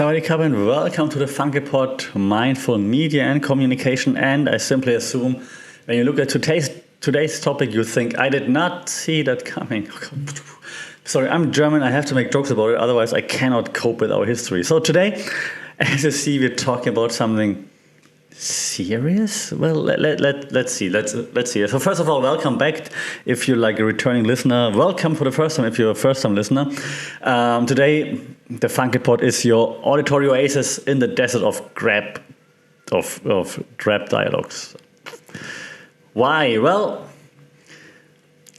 Sawadee Krap and welcome to the Funky Pod, Mindful Media and Communication. And I simply assume when you look at today's topic, you think, I did not see that coming. Sorry, I'm German, I have to make jokes about it, otherwise I cannot cope with our history. So today, as you see, we're talking about something serious? Well, let's see. So first of all, welcome back if you're like a returning listener. Welcome for the first time if you're a first-time listener. Today, the Funky Pod is your auditory oasis in the desert of drab dialogues. Why? Well,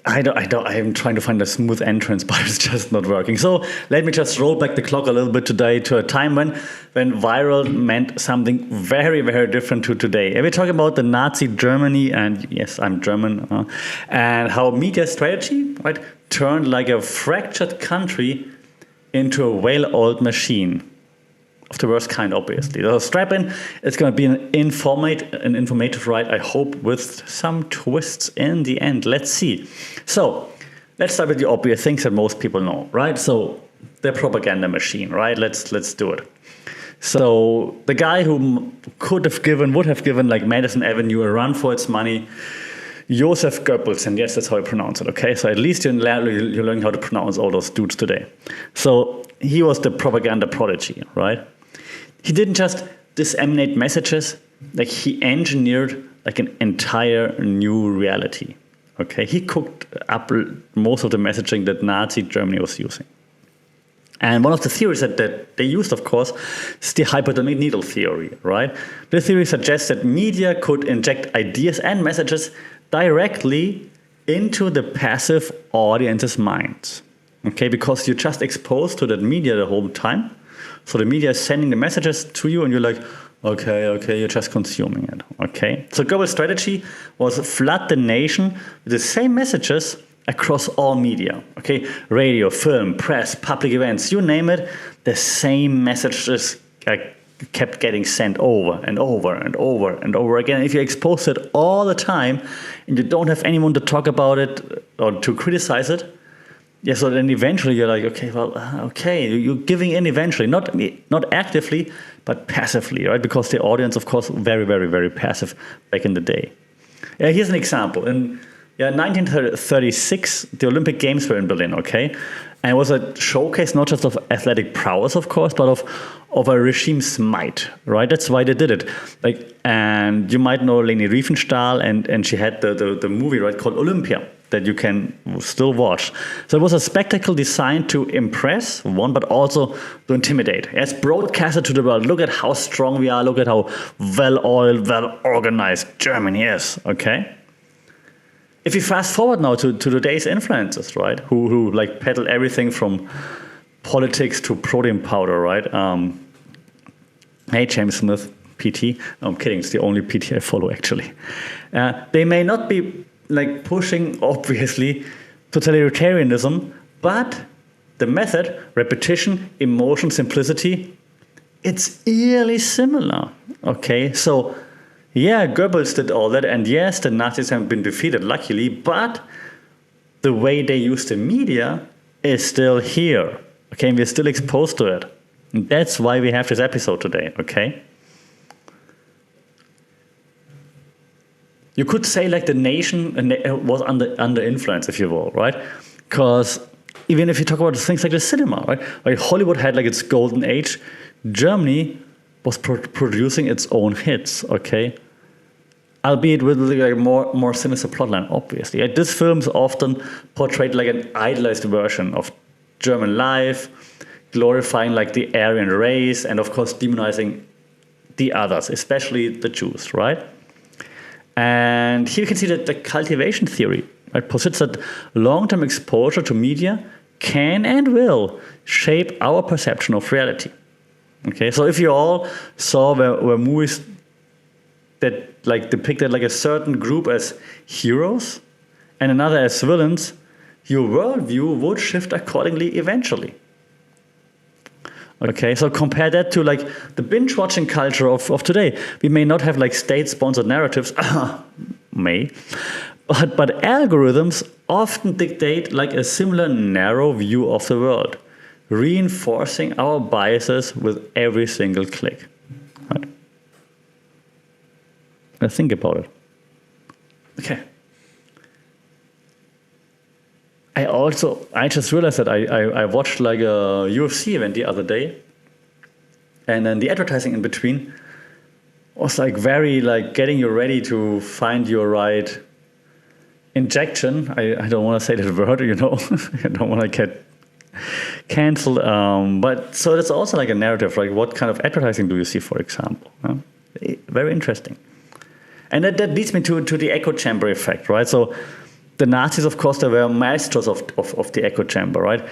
I'm trying to find a smooth entrance, but it's just not working. So let me just roll back the clock a little bit today to a time when viral meant something very, very different to today. And we're talking about the Nazi Germany, and yes, I'm German, and how media strategy, right, turned like a fractured country into a well-oiled machine. Of the worst kind, obviously. So strap in. It's going to be an informative ride, I hope, with some twists in the end. Let's see. So let's start with the obvious things that most people know, right? So the propaganda machine, right? Let's do it. So the guy who would have given like Madison Avenue a run for its money, Joseph Goebbels, and yes, that's how I pronounce it, okay? So at least you're learning how to pronounce all those dudes today. So he was the propaganda prodigy, right? He didn't just disseminate messages, like he engineered like an entire new reality, okay? He cooked up most of the messaging that Nazi Germany was using. And one of the theories that they used, of course, is the hypodermic needle theory, right? The theory suggests that media could inject ideas and messages directly into the passive audience's minds, okay? Because you're just exposed to that media the whole time. So the media is sending the messages to you and you're like, okay, you're just consuming it, okay? So Goebbels' strategy was flood the nation with the same messages across all media, okay? Radio, film, press, public events, you name it, the same messages kept getting sent over and over and over and over again. If you expose it all the time and you don't have anyone to talk about it or to criticize it, yeah, so then eventually you're like, you're giving in eventually, not actively, but passively, right? Because the audience, of course, very, very, very passive back in the day. Yeah, here's an example. In 1936, the Olympic Games were in Berlin, okay? And it was a showcase not just of athletic prowess, of course, but of a regime's might, right? That's why they did it. And you might know Leni Riefenstahl, and she had the movie, right, called Olympia, that you can still watch. So it was a spectacle designed to impress, one, but also to intimidate. It's broadcasted to the world. Look at how strong we are. Look at how well-oiled, well-organized Germany is, okay? If you fast forward now to today's influencers, right, who like peddle everything from politics to protein powder, right? Hey, James Smith, PT. No, I'm kidding. It's the only PT I follow, actually. They may not be like pushing, obviously, totalitarianism, but the method, repetition, emotion, simplicity, it's eerily similar, okay? So, yeah, Goebbels did all that, and yes, the Nazis have been defeated, luckily, but the way they use the media is still here, okay? And we're still exposed to it. And that's why we have this episode today, okay? You could say like the nation was under influence, if you will, right? Because even if you talk about things like the cinema, right? Like Hollywood had like its golden age, Germany was producing its own hits, okay? Albeit with like a more sinister plotline, obviously. Like, this film's often portrayed like an idealized version of German life, glorifying like the Aryan race, and of course demonizing the others, especially the Jews, right? And here you can see that the cultivation theory, right, posits that long-term exposure to media can and will shape our perception of reality. Okay, so if you all saw where movies that like depicted like a certain group as heroes and another as villains, your worldview would shift accordingly eventually. Okay, so compare that to like the binge-watching culture of today. We may not have like state-sponsored narratives, but algorithms often dictate like a similar narrow view of the world. reinforcing our biases with every single click. Right? Now think about it. Okay. I just realized that I watched like a UFC event the other day, and then the advertising in between was like very like getting you ready to find your right injection. I don't want to say that word, I don't want to get cancelled. But so that's also like a narrative, like what kind of advertising do you see, for example? Very interesting. And that leads me to the echo chamber effect, right? So the Nazis, of course, they were masters of the echo chamber, right?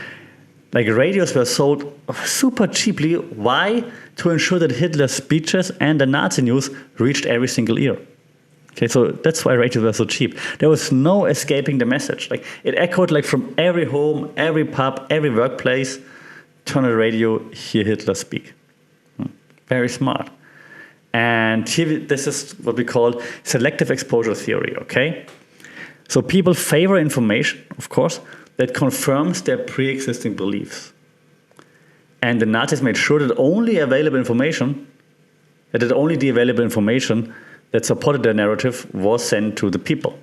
Like radios were sold super cheaply. Why? To ensure that Hitler's speeches and the Nazi news reached every single ear. Okay, so that's why radios were so cheap. There was no escaping the message. Like it echoed like from every home, every pub, every workplace. Turn on the radio, hear Hitler speak. Very smart. And here, this is what we call selective exposure theory, okay? So people favor information, of course, that confirms their pre-existing beliefs. And the Nazis made sure that only the available information that supported their narrative was sent to the people.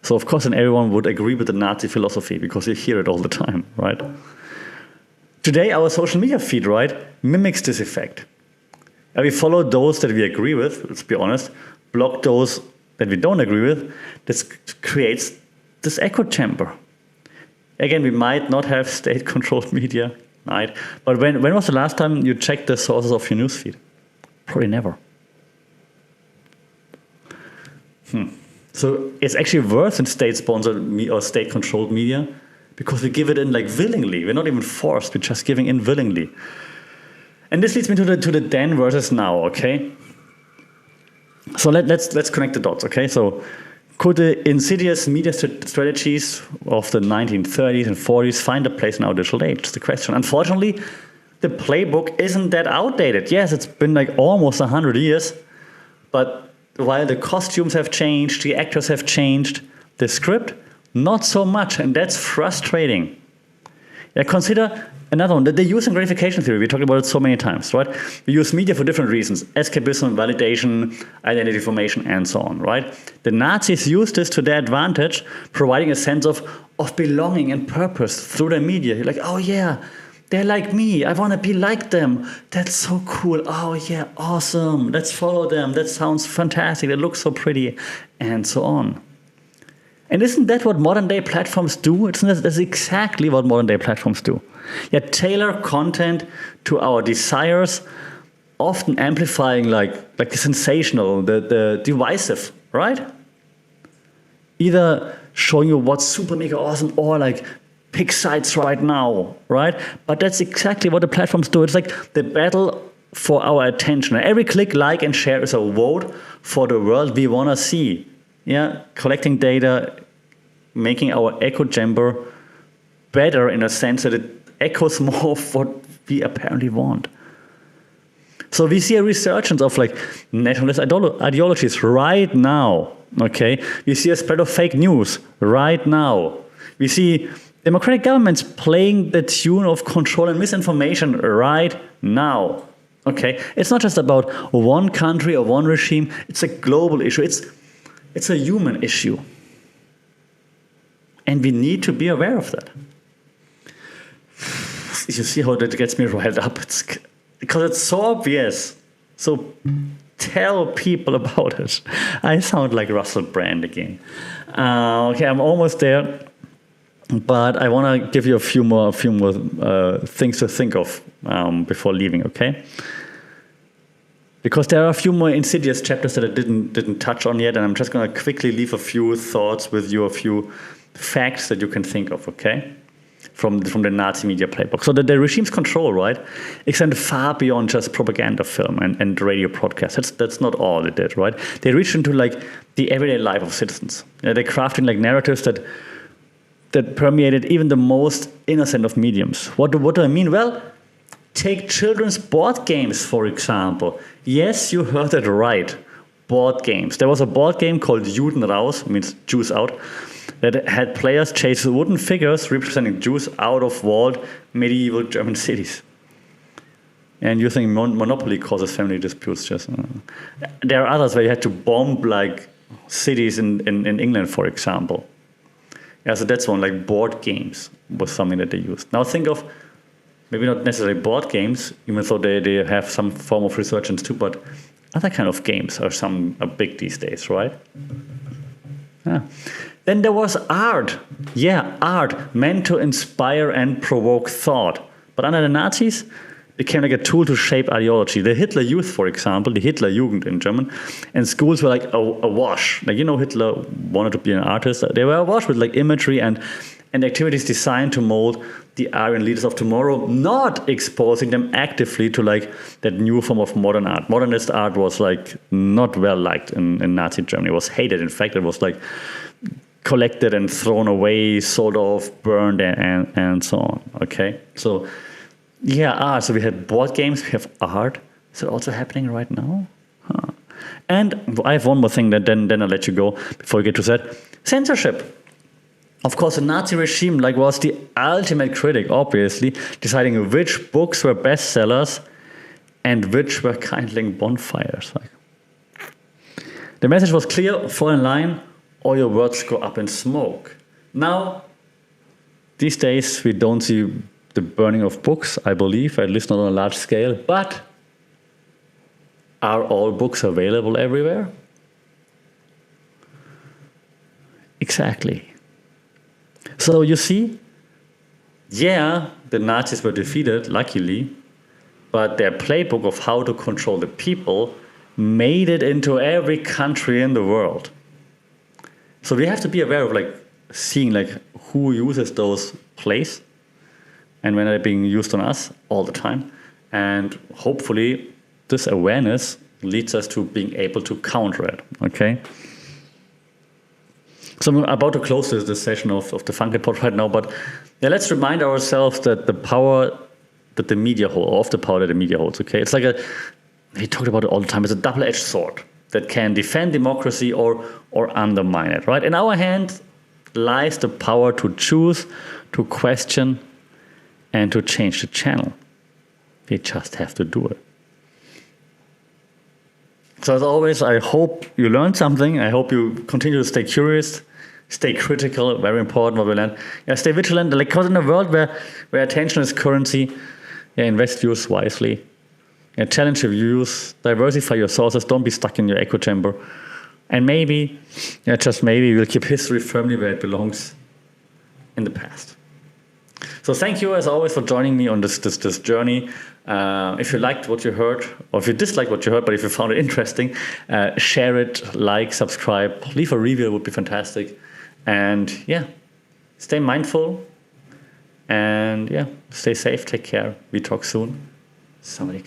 So of course, then everyone would agree with the Nazi philosophy because you hear it all the time, right? Today, our social media feed, right, mimics this effect. And we follow those that we agree with, let's be honest, block those that we don't agree with. This creates this echo chamber. Again, we might not have state-controlled media, right? But when was the last time you checked the sources of your newsfeed? Probably never. So it's actually worse than state-sponsored or state-controlled media because we give it in like willingly. We're not even forced. We're just giving in willingly. And this leads me to the then versus now, okay? So let's connect the dots, okay? So could the insidious media strategies of the 1930s and 40s find a place in our digital age? That's the question. Unfortunately, the playbook isn't that outdated. Yes, it's been like almost 100 years, but while the costumes have changed, the actors have changed, the script, not so much, and that's frustrating. Yeah, consider another one, the use and gratification theory. We talked about it so many times, right? We use media for different reasons: escapism, validation, identity formation, and so on, right? The Nazis used this to their advantage, providing a sense of belonging and purpose through the media. You're like, oh yeah, they're like me. I want to be like them. That's so cool. Oh yeah, awesome. Let's follow them. That sounds fantastic. That looks so pretty, and so on. And isn't that what modern-day platforms do? That's exactly what modern-day platforms do. Yeah, tailor content to our desires, often amplifying like the sensational, the divisive, right? Either showing you what's super mega awesome or like pick sides right now, right? But that's exactly what the platforms do. It's like the battle for our attention. Every click, like, and share is a vote for the world we want to see. Yeah, collecting data, making our echo chamber better in a sense that it echoes more of what we apparently want. So we see a resurgence of like nationalist ideologies right now. Okay, we see a spread of fake news right now. We see democratic governments playing the tune of control and misinformation right now. Okay, it's not just about one country or one regime. It's a global issue. It's a human issue. And we need to be aware of that. You see how that gets me riled up? Because it's so obvious. So tell people about it. I sound like Russell Brand again. Okay, I'm almost there. But I want to give you a few more things to think of before leaving, okay? Because there are a few more insidious chapters that I didn't touch on yet, and I'm just going to quickly leave a few thoughts with you, a few facts that you can think of, okay? From the Nazi media playbook. So the regime's control, right, extended far beyond just propaganda film and radio broadcasts. That's not all it did, right? They reached into like the everyday life of citizens. They're crafting like narratives that permeated even the most innocent of mediums. What do I mean? Well, take children's board games, for example. Yes, you heard it right. Board games. There was a board game called Juden raus, means Jews out. that had players chase wooden figures representing Jews out of walled medieval German cities. And you think Monopoly causes family disputes? There are others where you had to bomb like cities in England, for example. Yeah, so that's one, like board games was something that they used. Now think of, maybe not necessarily board games, even though they have some form of resurgence too, but other kind of games are big these days, right? Yeah. Then there was art. Yeah, art meant to inspire and provoke thought. But under the Nazis, became like a tool to shape ideology. The Hitler Youth, for example, the Hitler Jugend in German, and schools were like awash. Like, Hitler wanted to be an artist. They were awash with like imagery and activities designed to mold the Aryan leaders of tomorrow, not exposing them actively to like that new form of modern art. Modernist art was like not well liked in Nazi Germany. It was hated. In fact, it was like collected and thrown away, sold off, burned, and so on. Okay, so yeah, art. So we had board games, we have art. Is it also happening right now? Huh. And I have one more thing that then I'll let you go before we get to that. Censorship. Of course, the Nazi regime was the ultimate critic, obviously, deciding which books were bestsellers and which were kindling bonfires. The message was clear: fall in line, or your words go up in smoke. Now, these days, we don't see the burning of books, I believe, at least not on a large scale. But are all books available everywhere? Exactly. So you see, yeah, the Nazis were defeated, luckily, but their playbook of how to control the people made it into every country in the world. So we have to be aware of seeing who uses those plays and when they're being used on us all the time. And hopefully this awareness leads us to being able to counter it, okay? So I'm about to close this session of the Funkin' Pod right now, but yeah, let's remind ourselves that the power that the media holds, okay? It's we talked about it all the time, it's a double-edged sword that can defend democracy or undermine it, right? In our hands lies the power to choose, to question, and to change the channel. We just have to do it. So as always, I hope you learned something. I hope you continue to stay curious, stay critical, very important what we learned. Yeah, stay vigilant, because in a world where attention is currency, invest yours wisely. Challenge your views, diversify your sources, don't be stuck in your echo chamber. And maybe, just maybe, we'll keep history firmly where it belongs, in the past. So thank you, as always, for joining me on this journey. If you liked what you heard, or if you disliked what you heard, but if you found it interesting, share it, like, subscribe, leave a review, it would be fantastic. And stay mindful, and stay safe, take care. We talk soon. Somebody.